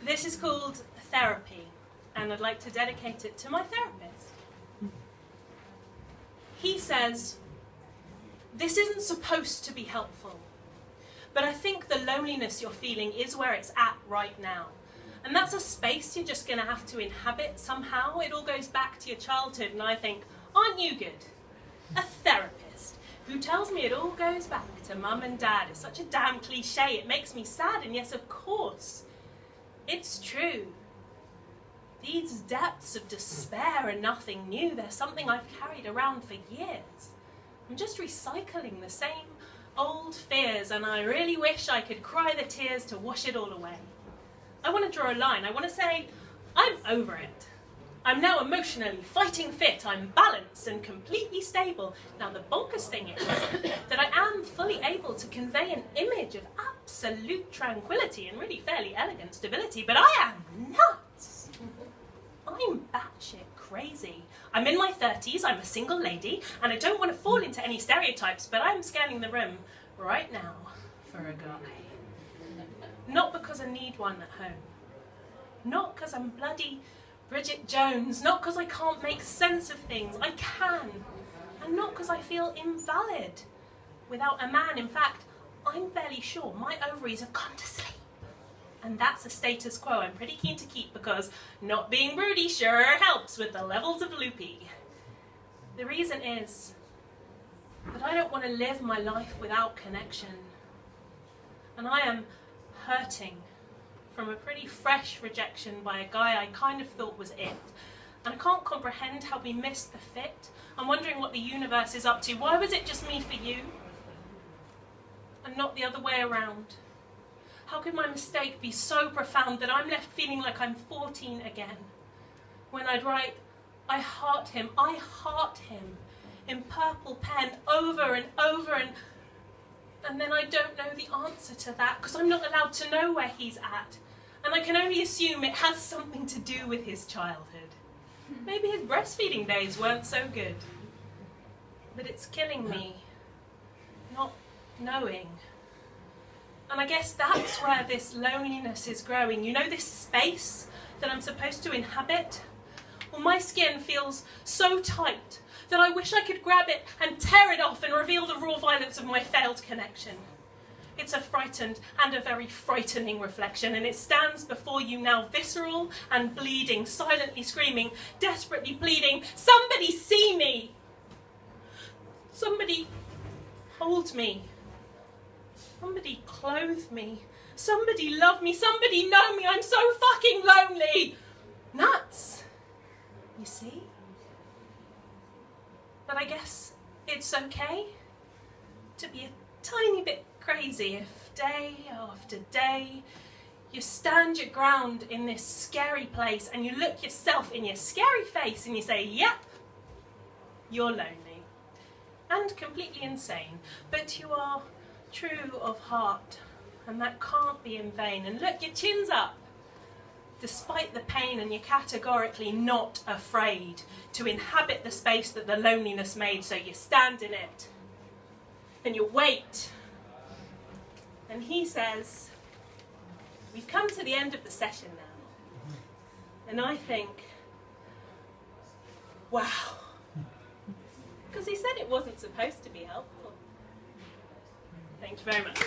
This is called therapy, and I'd like to dedicate it to my therapist. He says, this isn't supposed to be helpful, but I think the loneliness you're feeling is where it's at right now. And that's a space you're just going to have to inhabit somehow. It all goes back to your childhood, and I think, aren't you good? A therapist who tells me it all goes back to mum and dad. It's such a damn cliche, it makes me sad, and yes, of course, it's true. These depths of despair are nothing new. They're something I've carried around for years. I'm just recycling the same old fears, and I really wish I could cry the tears to wash it all away. I want to draw a line. I want to say, I'm over it. I'm now emotionally fighting fit. I'm balanced and completely stable. Now the bonkers thing is that I am fully able to convey an image of absolute tranquility and really fairly elegant stability, but I am nuts. I'm batshit crazy. I'm in my 30s, I'm a single lady, and I don't want to fall into any stereotypes, but I'm scanning the room right now for a guy. Not because I need one at home. Not because I'm bloody Bridget Jones. Not because I can't make sense of things. I can. And not because I feel invalid without a man. In fact, I'm fairly sure my ovaries have gone to sleep. And that's a status quo I'm pretty keen to keep, because not being broody sure helps with the levels of loopy. The reason is that I don't want to live my life without connection. And I am hurting from a pretty fresh rejection by a guy I kind of thought was it. And I can't comprehend how we missed the fit. I'm wondering what the universe is up to. Why was it just me for you and not the other way around? How could my mistake be so profound that I'm left feeling like I'm 14 again? When I'd write, I heart him in purple pen over and over, and then I don't know the answer to that because I'm not allowed to know where he's at. And I can only assume it has something to do with his childhood. Maybe his breastfeeding days weren't so good. But it's killing me, not knowing. And I guess that's where this loneliness is growing. You know, this space that I'm supposed to inhabit? Well, my skin feels so tight that I wish I could grab it and tear it off and reveal the raw violence of my failed connection. It's a frightened and a very frightening reflection, and it stands before you now visceral and bleeding, silently screaming, desperately pleading, somebody see me! Somebody hold me. Somebody clothe me. Somebody love me. Somebody know me. I'm so fucking lonely. Nuts. You see? But I guess it's okay to be a tiny bit crazy if day after day you stand your ground in this scary place and you look yourself in your scary face and you say, yep, you're lonely and completely insane, but you are true of heart, and that can't be in vain. And look, your chin's up despite the pain, and you're categorically not afraid to inhabit the space that the loneliness made, so you stand in it and you wait. And he says, we've come to the end of the session now. And I think, wow, because he said it wasn't supposed to be helpful. Thank you very much.